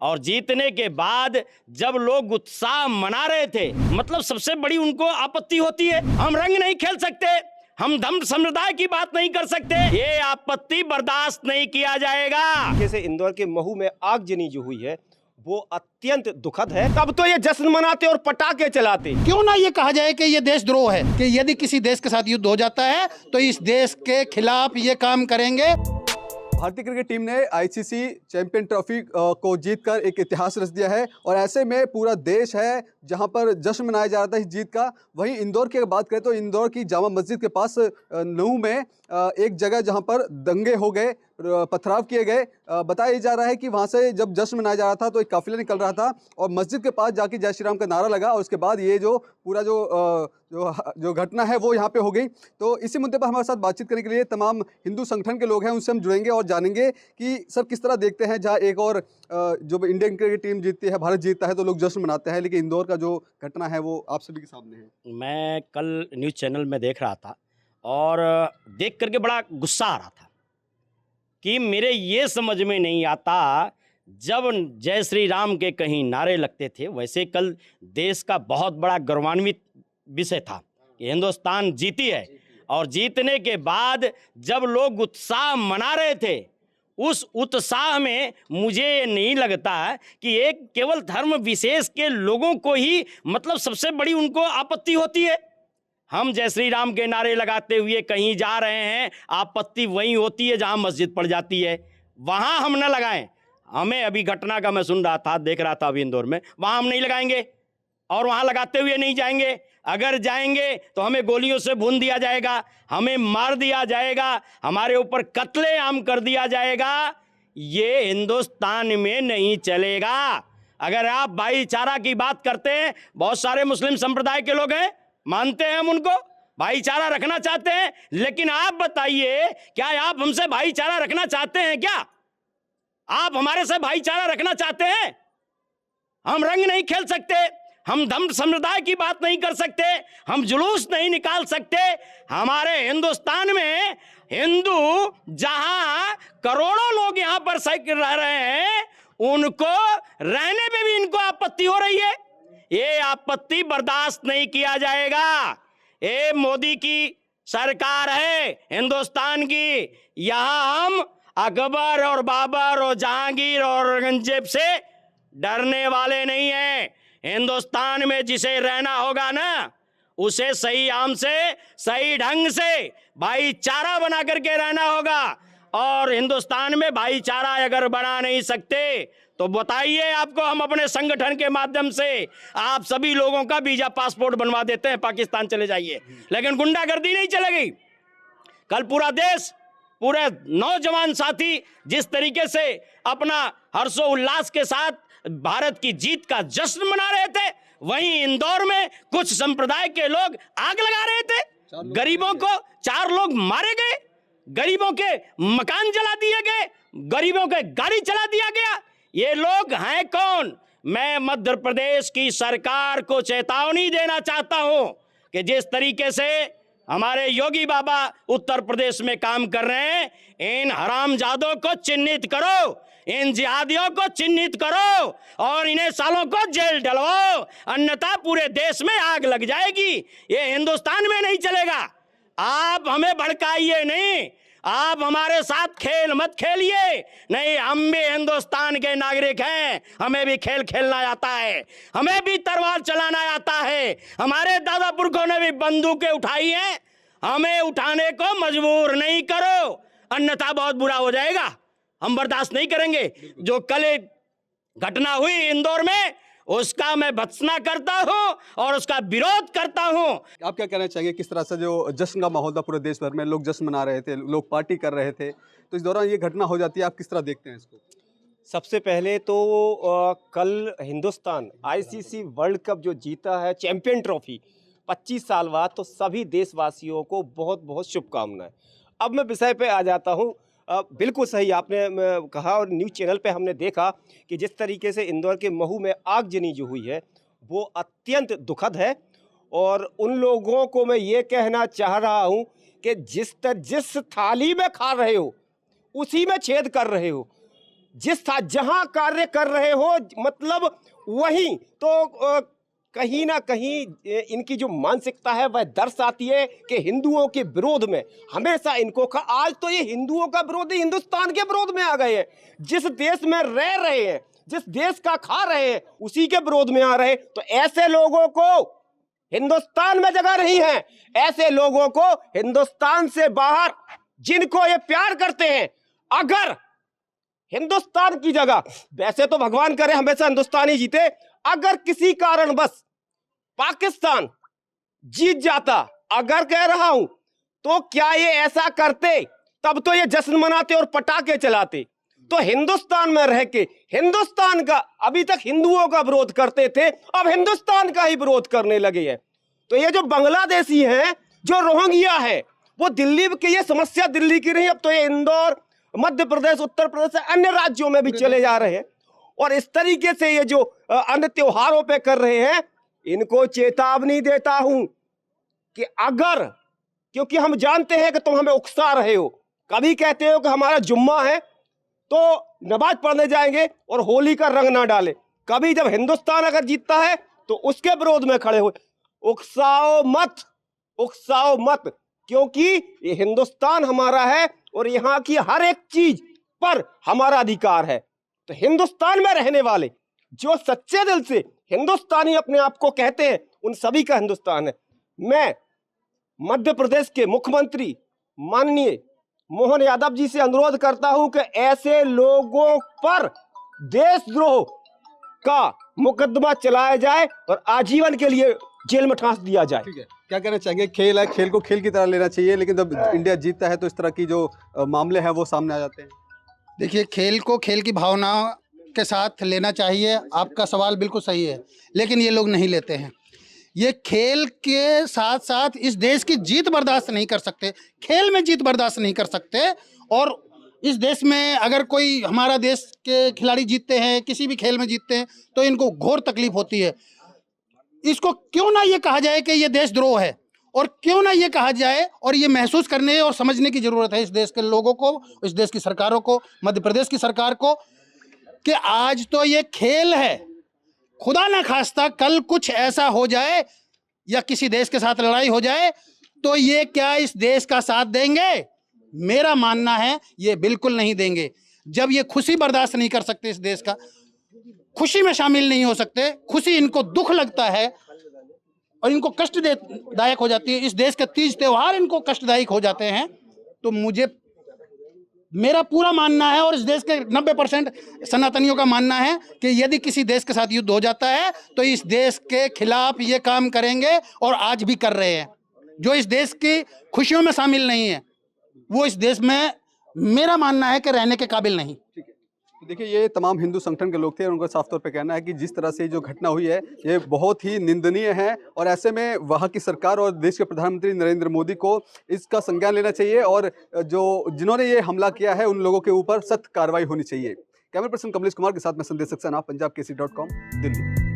और जीतने के बाद जब लोग उत्साह मना रहे थे, मतलब सबसे बड़ी उनको आपत्ति होती है, हम रंग नहीं खेल सकते, हम धर्म संप्रदाय की बात नहीं कर सकते, ये आपत्ति बर्दाश्त नहीं किया जाएगा। जैसे इंदौर के महू में आगजनी जो हुई है वो अत्यंत दुखद है। तब तो ये जश्न मनाते और पटाखे चलाते। क्यों ना ये कहा जाए कि ये देशद्रोह है, कि यदि किसी देश के साथ युद्ध हो जाता है तो इस देश के खिलाफ ये काम करेंगे। भारतीय क्रिकेट टीम ने आईसीसी चैंपियन ट्रॉफी को जीतकर एक इतिहास रच दिया है और ऐसे में पूरा देश है जहां पर जश्न मनाया जा रहा था इस जीत का। वहीं इंदौर की अगर बात करें तो इंदौर की जामा मस्जिद के पास नूह में एक जगह जहां पर दंगे हो गए, पथराव किए गए। बताया जा रहा है कि वहां से जब जश्न मनाया जा रहा था तो एक काफिला निकल रहा था और मस्जिद के पास जाके जय श्री राम का नारा लगा और उसके बाद ये जो पूरा जो घटना है वो यहाँ पे हो गई। तो इसी मुद्दे पर हमारे साथ बातचीत करने के लिए तमाम हिंदू संगठन के लोग हैं, उनसे हम जुड़ेंगे और जानेंगे कि सर किस तरह देखते हैं जहाँ एक और जो इंडियन क्रिकेट टीम जीतती है, भारत जीतता है तो लोग जश्न मनाते हैं, लेकिन इंदौर का जो घटना है वो आप सभी के सामने है। मैं कल न्यूज़ चैनल में देख रहा था और देख करके बड़ा गुस्सा आ रहा था कि मेरे ये समझ में नहीं आता, जब जय श्री राम के कहीं नारे लगते थे, वैसे कल देश का बहुत बड़ा गौरवान्वित विषय था कि हिंदुस्तान जीती है और जीतने के बाद जब लोग उत्साह मना रहे थे, उस उत्साह में मुझे ये नहीं लगता कि एक केवल धर्म विशेष के लोगों को ही मतलब सबसे बड़ी उनको आपत्ति होती है। हम जय श्री राम के नारे लगाते हुए कहीं जा रहे हैं, आपत्ति वहीं होती है जहां मस्जिद पड़ जाती है, वहां हम न लगाएं। हमें अभी घटना का मैं सुन रहा था, देख रहा था अभी इंदौर में, वहां हम नहीं लगाएंगे और वहां लगाते हुए नहीं जाएंगे। अगर जाएंगे तो हमें गोलियों से भून दिया जाएगा, हमें मार दिया जाएगा, हमारे ऊपर कत्लेआम कर दिया जाएगा। ये हिंदुस्तान में नहीं चलेगा। अगर आप भाईचारा की बात करते हैं, बहुत सारे मुस्लिम संप्रदाय के लोग हैं, मानते हैं हम उनको, भाईचारा रखना चाहते हैं, लेकिन आप बताइए क्या आप हमसे भाईचारा रखना चाहते हैं? क्या आप हमारे से भाईचारा रखना चाहते हैं? हम रंग नहीं खेल सकते, हम धर्म संप्रदाय की बात नहीं कर सकते, हम जुलूस नहीं निकाल सकते। हमारे हिंदुस्तान में हिंदू जहां करोड़ों लोग यहां पर रह रहे हैं, उनको रहने में भी इनको आपत्ति हो रही है। ये आपत्ति बर्दाश्त नहीं किया जाएगा। ये मोदी की सरकार है हिंदुस्तान की, यहां हम अकबर और बाबर और जहांगीर और औरंगजेब से डरने वाले नहीं हैं। हिंदुस्तान में जिसे रहना होगा ना, उसे सही आम से सही ढंग से भाईचारा बना करके रहना होगा। और हिंदुस्तान में भाईचारा अगर बना नहीं सकते तो बताइए, आपको हम अपने संगठन के माध्यम से आप सभी लोगों का वीजा पासपोर्ट बनवा देते हैं, पाकिस्तान चले जाइए, लेकिन गुंडागर्दी नहीं चलेगी। कल पूरा देश, पूरे नौजवान साथी जिस तरीके से अपना हर्षोल्लास के साथ भारत की जीत का जश्न मना रहे थे, वहीं इंदौर में कुछ संप्रदाय के लोग आग लगा रहे थे। गरीबों को 4 लोग मारे गए, गरीबों के मकान जला दिए गए, गरीबों के गाड़ी चला दिया गया। ये लोग हैं कौन? मैं मध्य प्रदेश की सरकार को चेतावनी देना चाहता हूं कि जिस तरीके से हमारे योगी बाबा उत्तर प्रदेश में काम कर रहे हैं, इन हरामजादों को चिन्हित करो, इन जिहादियों को चिन्हित करो और इन्हें सालों को जेल डलवाओ, अन्यथा पूरे देश में आग लग जाएगी। ये हिंदुस्तान में नहीं चलेगा। आप हमें भड़काइए नहीं, आप हमारे साथ खेल मत खेलिए। नहीं, हम भी हिंदुस्तान के नागरिक हैं, हमें भी खेल खेलना आता है, हमें भी तलवार चलाना आता है, हमारे दादा पुरखों ने भी बंदूकें उठाई हैं। हमें उठाने को मजबूर नहीं करो, अन्यथा बहुत बुरा हो जाएगा। हम बर्दाश्त नहीं करेंगे। जो कल एक घटना हुई इंदौर में, उसका मैं भत्सना करता हूं और उसका विरोध करता हूं। आप क्या कहना चाहिए, किस तरह से जो जश्न का माहौल था पूरे देश भर में, लोग जश्न मना रहे थे, लोग पार्टी कर रहे थे, तो इस दौरान ये घटना हो जाती है, आप किस तरह देखते हैं इसको? सबसे पहले तो कल हिंदुस्तान आईसीसी वर्ल्ड कप जो जीता है, चैंपियन ट्रॉफी 25 साल बाद, तो सभी देशवासियों को बहुत बहुत शुभकामनाएं। अब मैं विषय पे आ जाता हूँ। बिल्कुल सही आपने कहा और न्यूज़ चैनल पे हमने देखा कि जिस तरीके से इंदौर के महू में आगजनी जो हुई है वो अत्यंत दुखद है। और उन लोगों को मैं ये कहना चाह रहा हूँ कि जिस थाली में खा रहे हो उसी में छेद कर रहे हो। जिस जहां कार्य कर रहे हो, मतलब वहीं तो कहीं ना कहीं इनकी जो मानसिकता है वह दर्शाती है कि हिंदुओं के विरोध में हमेशा इनको आज तो ये हिंदुओं का विरोध हिंदुस्तान के विरोध में आ गए हैं। जिस देश में रह रहे हैं, जिस देश का खा रहे हैं, उसी के विरोध में आ रहे हैं। तो ऐसे लोगों को हिंदुस्तान में जगह नहीं है। ऐसे लोगों को हिंदुस्तान से बाहर, जिनको ये प्यार करते हैं, अगर हिंदुस्तान की जगह, वैसे तो भगवान करे हमेशा हिंदुस्तान ही जीते, अगर किसी कारण बस पाकिस्तान जीत जाता, अगर कह रहा हूं, तो क्या ये ऐसा करते? तब तो ये जश्न मनाते और पटाखे चलाते। तो हिंदुस्तान में रह के हिंदुस्तान का, अभी तक हिंदुओं का विरोध करते थे, अब हिंदुस्तान का ही विरोध करने लगे हैं। तो ये जो बांग्लादेशी हैं, जो रोहिंग्या है, वो दिल्ली की, ये समस्या दिल्ली की नहीं, अब तो ये इंदौर, मध्य प्रदेश, उत्तर प्रदेश से अन्य राज्यों में भी चले जा रहे हैं। और इस तरीके से ये जो अन्य त्योहारों पे कर रहे हैं, इनको चेतावनी देता हूं कि अगर, क्योंकि हम जानते हैं कि तुम हमें उकसा रहे हो, कभी कहते हो कि हमारा जुम्मा है तो नमाज पढ़ने जाएंगे और होली का रंग ना डाले, कभी जब हिंदुस्तान अगर जीतता है तो उसके विरोध में खड़े हो। उकसाओ मत, उकसाओ मत, क्योंकि ये हिंदुस्तान हमारा है और यहाँ की हर एक चीज पर हमारा अधिकार है। तो हिंदुस्तान में रहने वाले जो सच्चे दिल से हिंदुस्तानी अपने आप को कहते हैं, उन सभी का हिंदुस्तान है। मैं मध्य प्रदेश के मुख्यमंत्री माननीय मोहन यादव जी से अनुरोध करता हूं कि ऐसे लोगों पर देशद्रोह का मुकदमा चलाया जाए और आजीवन के लिए जेल में ठांस दिया जाए। ठीक है, क्या कहना चाहेंगे? खेल है, खेल को खेल की तरह लेना चाहिए, लेकिन जब इंडिया जीतता है तो इस तरह की जो मामले हैं वो सामने आ जाते हैं। देखिए, खेल को खेल की भावना के साथ लेना चाहिए, आपका सवाल बिल्कुल सही है, लेकिन ये लोग नहीं लेते हैं। ये खेल के साथ साथ इस देश की जीत बर्दाश्त नहीं कर सकते, खेल में जीत बर्दाश्त नहीं कर सकते। और इस देश में अगर कोई हमारा देश के खिलाड़ी जीतते हैं, किसी भी खेल में जीतते हैं, तो इनको घोर तकलीफ होती है। इसको क्यों ना ये कहा जाए कि ये देशद्रोह है, और क्यों ना ये कहा जाए, और ये महसूस करने और समझने की जरूरत है इस देश के लोगों को, इस देश की सरकारों को, मध्य प्रदेश की सरकार को, कि आज तो ये खेल है, खुदा ना खास्ता कल कुछ ऐसा हो जाए या किसी देश के साथ लड़ाई हो जाए तो ये क्या इस देश का साथ देंगे? मेरा मानना है ये बिल्कुल नहीं देंगे। जब ये खुशी बर्दाश्त नहीं कर सकते, इस देश का खुशी में शामिल नहीं हो सकते, खुशी इनको दुख लगता है और इनको कष्टदायक हो जाती है, इस देश के तीज त्योहार इनको कष्टदायक हो जाते हैं, तो मुझे, मेरा पूरा मानना है और इस देश के 90% सनातनियों का मानना है कि यदि किसी देश के साथ युद्ध हो जाता है तो इस देश के खिलाफ ये काम करेंगे, और आज भी कर रहे हैं। जो इस देश की खुशियों में शामिल नहीं है, वो इस देश में, मेरा मानना है कि रहने के काबिल नहीं। तो देखिए, ये तमाम हिंदू संगठन के लोग थे और उनका साफ तौर पे कहना है कि जिस तरह से जो घटना हुई है ये बहुत ही निंदनीय है, और ऐसे में वहाँ की सरकार और देश के प्रधानमंत्री नरेंद्र मोदी को इसका संज्ञान लेना चाहिए, और जो जिन्होंने ये हमला किया है उन लोगों के ऊपर सख्त कार्रवाई होनी चाहिए। कैमरा पर्सन कमलेश कुमार के साथ मैं संदेश सक्सेना, पंजाब केसरी.com, दिल्ली।